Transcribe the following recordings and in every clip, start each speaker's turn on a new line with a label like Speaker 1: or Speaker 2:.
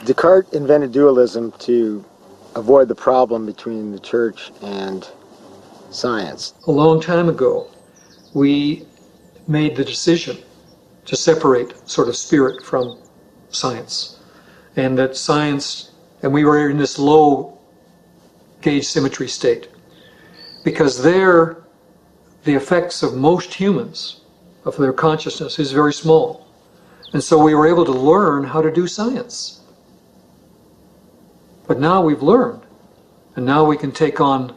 Speaker 1: Descartes invented dualism to avoid the problem between the church and science.
Speaker 2: A long time ago, we made the decision to separate sort of spirit from science. And that science, and we were in this low gauge symmetry state. Because there, the effects of most humans, of their consciousness, is very small. And so we were able to learn how to do science. But now we've learned, and now we can take on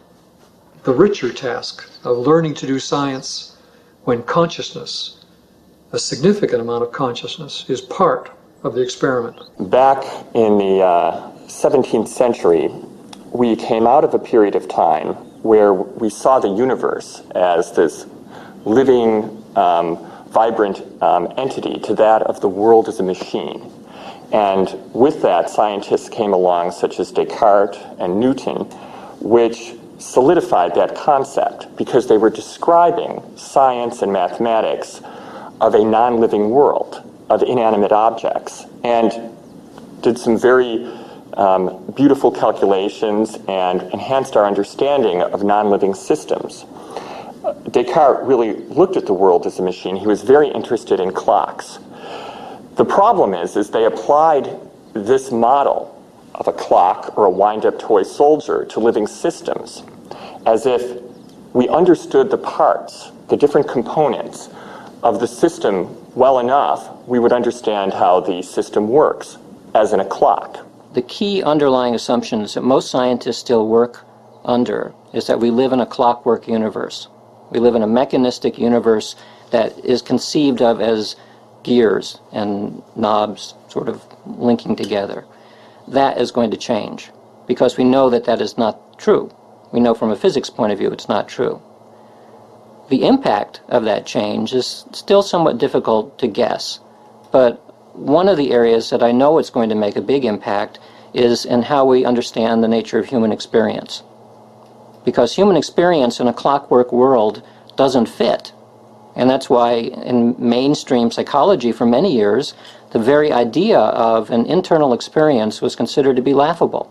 Speaker 2: the richer task of learning to do science when consciousness, a significant amount of consciousness, is part of the experiment.
Speaker 3: Back in the 17th century, we came out of a period of time where we saw the universe as this living, vibrant entity to that of the world as a machine. And with that, scientists came along, such as Descartes and Newton, which solidified that concept because they were describing science and mathematics of a non-living world, of inanimate objects, and did some very beautiful calculations and enhanced our understanding of non-living systems. Descartes really looked at the world as a machine. He was very interested in clocks. The problem is they applied this model of a clock or a wind-up toy soldier to living systems as if we understood the parts, the different components of the system well enough, we would understand how the system works, as in a clock.
Speaker 4: The key underlying assumptions that most scientists still work under is that we live in a clockwork universe. We live in a mechanistic universe that is conceived of as gears and knobs sort of linking together. That is going to change because we know that that is not true. We know from a physics point of view it's not true. The impact of that change is still somewhat difficult to guess, but one of the areas that I know it's going to make a big impact is in how we understand the nature of human experience. Because human experience in a clockwork world doesn't fit. And that's why in mainstream psychology for many years, the very idea of an internal experience was considered to be laughable.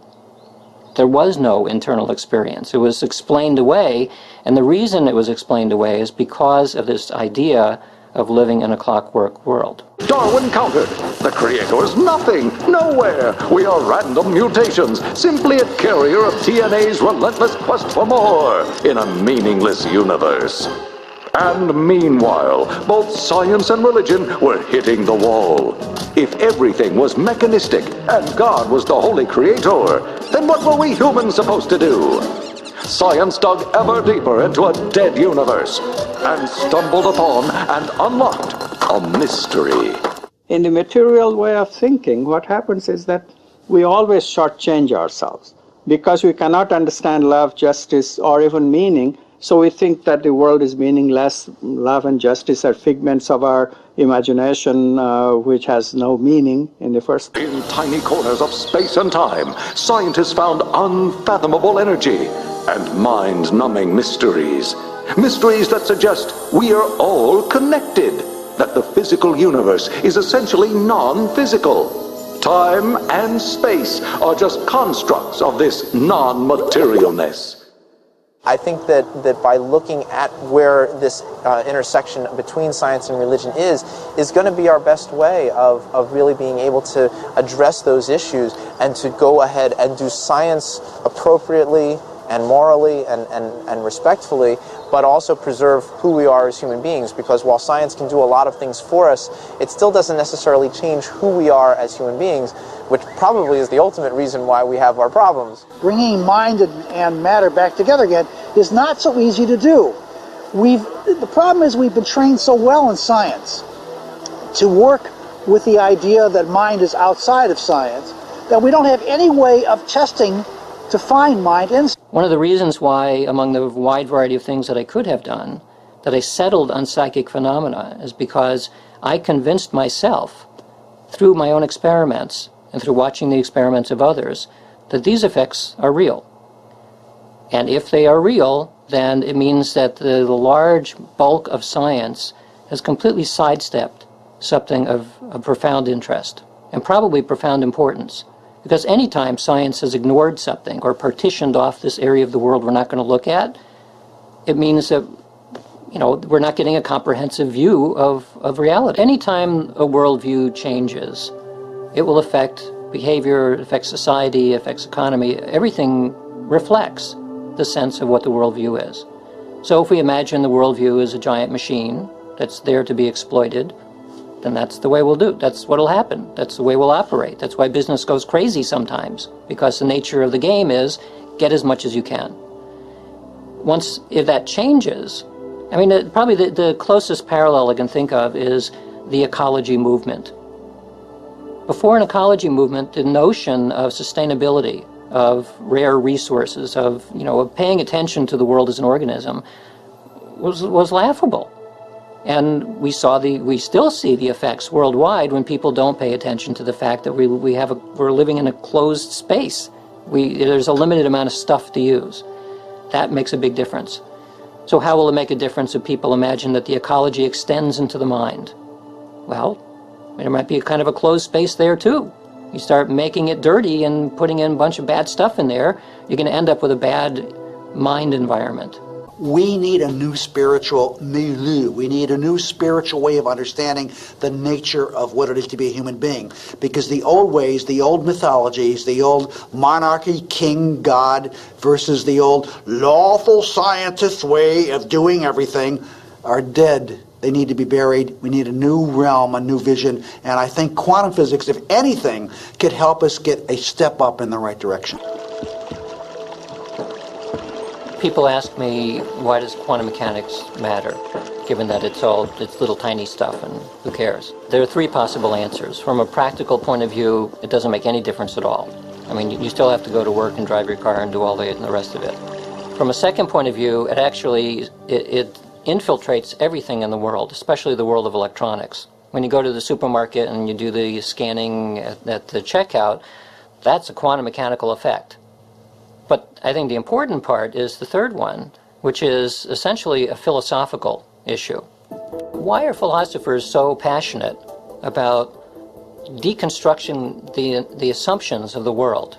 Speaker 4: There was no internal experience. It was explained away, and the reason it was explained away is because of this idea of living in a clockwork world.
Speaker 5: Darwin countered. The Creator is nothing, nowhere. We are random mutations, simply a carrier of TNA's relentless quest for more in a meaningless universe. And meanwhile, both science and religion were hitting the wall. If everything was mechanistic and God was the holy creator, then what were we humans supposed to do? Science dug ever deeper into a dead universe and stumbled upon and unlocked a mystery.
Speaker 6: In the material way of thinking, what happens is that we always shortchange ourselves because we cannot understand love, justice, or even meaning. So we think that the world is meaningless. Love and justice are figments of our imagination, which has no meaning in the first place.
Speaker 5: In tiny corners of space and time, scientists found unfathomable energy and mind-numbing mysteries. Mysteries that suggest we are all connected, that the physical universe is essentially non-physical. Time and space are just constructs of this non-materialness.
Speaker 7: I think that by looking at where this intersection between science and religion is going to be our best way of really being able to address those issues and to go ahead and do science appropriately and morally and respectfully, but also preserve who we are as human beings, because while science can do a lot of things for us, it still doesn't necessarily change who we are as human beings, which probably is the ultimate reason why we have our problems.
Speaker 8: Bringing mind and matter back together again is not so easy to do. The problem is we've been trained so well in science to work with the idea that mind is outside of science that we don't have any way of testing to find mind inside.
Speaker 4: One of the reasons why, among the wide variety of things that I could have done, that I settled on psychic phenomena is because I convinced myself through my own experiments and through watching the experiments of others that these effects are real. And if they are real, then it means that the large bulk of science has completely sidestepped something of profound interest and probably profound importance. Because anytime science has ignored something or partitioned off this area of the world we're not going to look at, it means that we're not getting a comprehensive view of reality. Anytime a worldview changes, it will affect behavior, affect society, affects economy. Everything reflects the sense of what the worldview is. So if we imagine the worldview as a giant machine that's there to be exploited, then that's the way we'll do. That's what'll happen. That's the way we'll operate. That's why business goes crazy sometimes, because the nature of the game is get as much as you can. If that changes, probably the closest parallel I can think of is the ecology movement. Before an ecology movement, the notion of sustainability, of rare resources, of paying attention to the world as an organism was laughable. And we still see the effects worldwide when people don't pay attention to the fact that we're living in a closed space. There's a limited amount of stuff to use. That makes a big difference. So how will it make a difference if people imagine that the ecology extends into the mind? Well, there might be a kind of a closed space there too. You start making it dirty and putting in a bunch of bad stuff in there, you're going to end up with a bad mind environment.
Speaker 9: We need a new spiritual milieu. We need a new spiritual way of understanding the nature of what it is to be a human being. Because the old ways, the old mythologies, the old monarchy, king, god, versus the old lawful scientist way of doing everything are dead. They need to be buried. We need a new realm, a new vision. And I think quantum physics, if anything, could help us get a step up in the right direction.
Speaker 4: People ask me, why does quantum mechanics matter, given that it's little tiny stuff and who cares? There are three possible answers. From a practical point of view, it doesn't make any difference at all. You still have to go to work and drive your car and do all the rest of it. From a second point of view, it infiltrates everything in the world, especially the world of electronics. When you go to the supermarket and you do the scanning at the checkout, that's a quantum mechanical effect. But I think the important part is the third one, which is essentially a philosophical issue. Why are philosophers so passionate about deconstructing the assumptions of the world?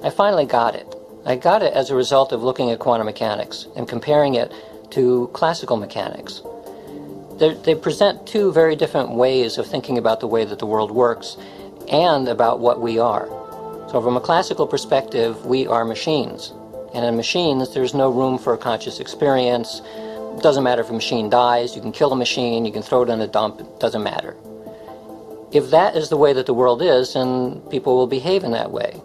Speaker 4: I finally got it. I got it as a result of looking at quantum mechanics and comparing it to classical mechanics. They present two very different ways of thinking about the way that the world works and about what we are. So from a classical perspective, we are machines. And in machines, there's no room for a conscious experience. It doesn't matter if a machine dies. You can kill a machine, you can throw it in a dump, it doesn't matter. If that is the way that the world is, then people will behave in that way.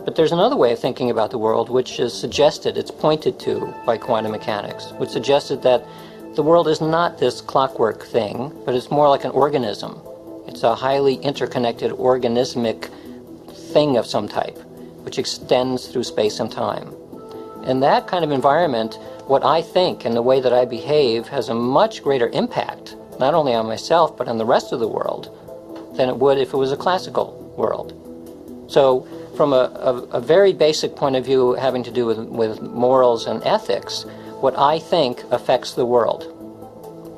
Speaker 4: But there's another way of thinking about the world which is suggested, it's pointed to by quantum mechanics, which suggested that the world is not this clockwork thing, but it's more like an organism. It's a highly interconnected organismic thing of some type, which extends through space and time. In that kind of environment, what I think and the way that I behave has a much greater impact, not only on myself, but on the rest of the world, than it would if it was a classical world. So from a very basic point of view having to do with morals and ethics, what I think affects the world.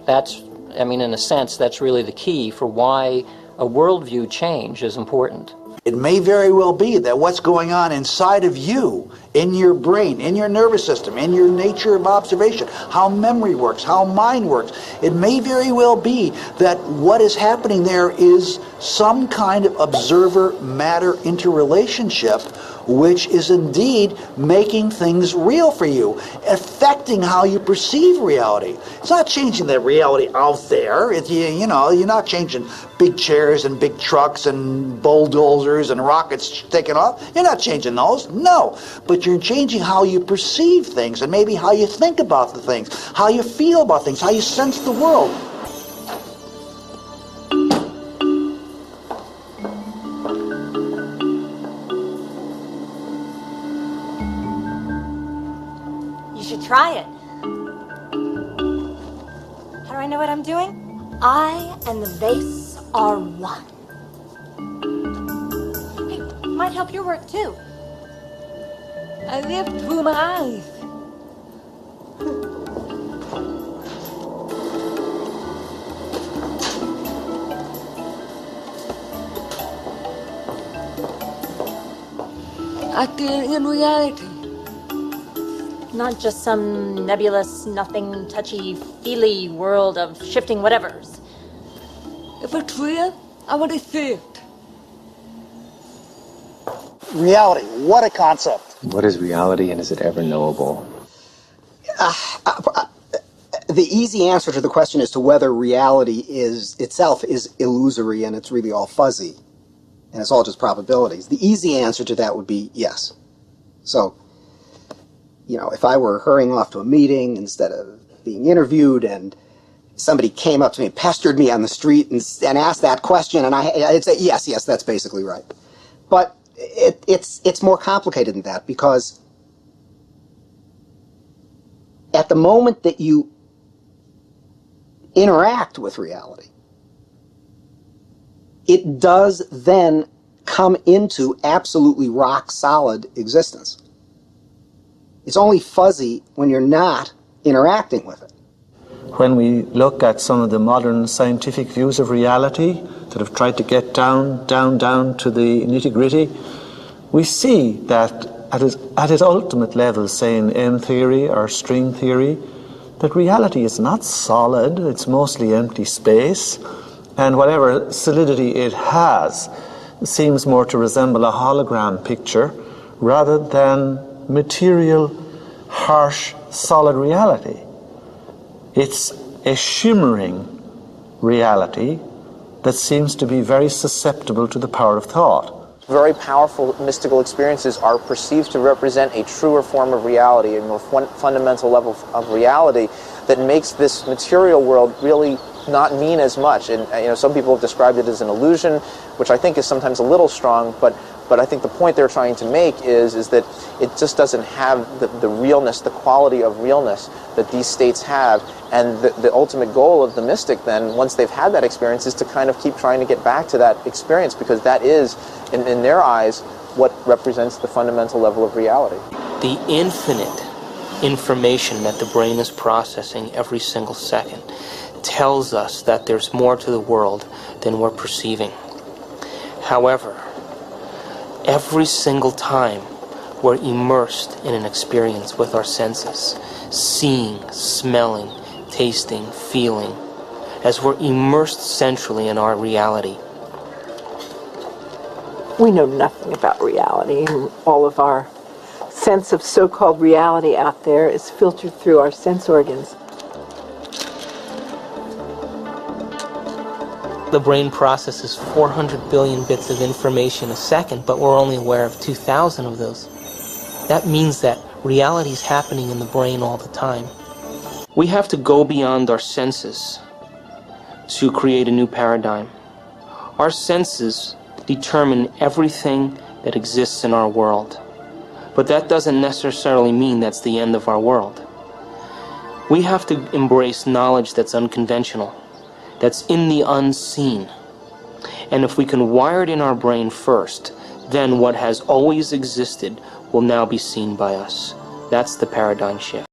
Speaker 4: That's, in a sense, that's really the key for why a worldview change is important.
Speaker 9: It may very well be that what's going on inside of you, in your brain, in your nervous system, in your nature of observation, how memory works, how mind works, it may very well be that what is happening there is some kind of observer-matter interrelationship which is indeed making things real for you, affecting how you perceive reality. It's not changing the reality out there. You're not changing big chairs and big trucks and bulldozers and rockets taking off. You're not changing those, no. But you're changing how you perceive things and maybe how you think about the things, how you feel about things, how you sense the world.
Speaker 10: Try it. How do I know what I'm doing? I and the vase are one. Hey, might help your work too. I live through my eyes. acting in reality.
Speaker 11: Not just some nebulous, nothing, touchy-feely world of shifting whatevers.
Speaker 10: If it's real, I want to see it.
Speaker 8: Reality, what a concept.
Speaker 12: What is reality, and is it ever knowable?
Speaker 13: The easy answer to the question as to whether reality itself is illusory and it's really all fuzzy and it's all just probabilities, the easy answer to that would be yes. So, if I were hurrying off to a meeting instead of being interviewed and somebody came up to me and pestered me on the street and asked that question, and I'd say, yes, that's basically right. But it's more complicated than that, because at the moment that you interact with reality, it does then come into absolutely rock-solid existence. It's only fuzzy when you're not interacting with it.
Speaker 14: When we look at some of the modern scientific views of reality that have tried to get down to the nitty-gritty, we see that at its ultimate level, say in M theory or string theory, that reality is not solid, it's mostly empty space, and whatever solidity it has seems more to resemble a hologram picture rather than material, harsh, solid reality. It's a shimmering reality that seems to be very susceptible to the power of thought.
Speaker 7: Very powerful mystical experiences are perceived to represent a truer form of reality, a more fundamental level of reality that makes this material world really not mean as much. And some people have described it as an illusion, which I think is sometimes a little strong, but I think the point they're trying to make is that it just doesn't have the realness, the quality of realness that these states have. And the ultimate goal of the mystic then, once they've had that experience, is to kind of keep trying to get back to that experience, because that is, in their eyes, what represents the fundamental level of reality.
Speaker 15: The infinite information that the brain is processing every single second tells us that there's more to the world than we're perceiving. However, every single time we're immersed in an experience with our senses, seeing, smelling, tasting, feeling, as we're immersed centrally in our reality.
Speaker 16: We know nothing about reality, and all of our sense of so-called reality out there is filtered through our sense organs.
Speaker 15: The brain processes 400 billion bits of information a second, but we're only aware of 2,000 of those. That means that reality is happening in the brain all the time. We have to go beyond our senses to create a new paradigm. Our senses determine everything that exists in our world, but that doesn't necessarily mean that's the end of our world. We have to embrace knowledge that's unconventional, that's in the unseen. And if we can wire it in our brain first, then what has always existed will now be seen by us. That's the paradigm shift.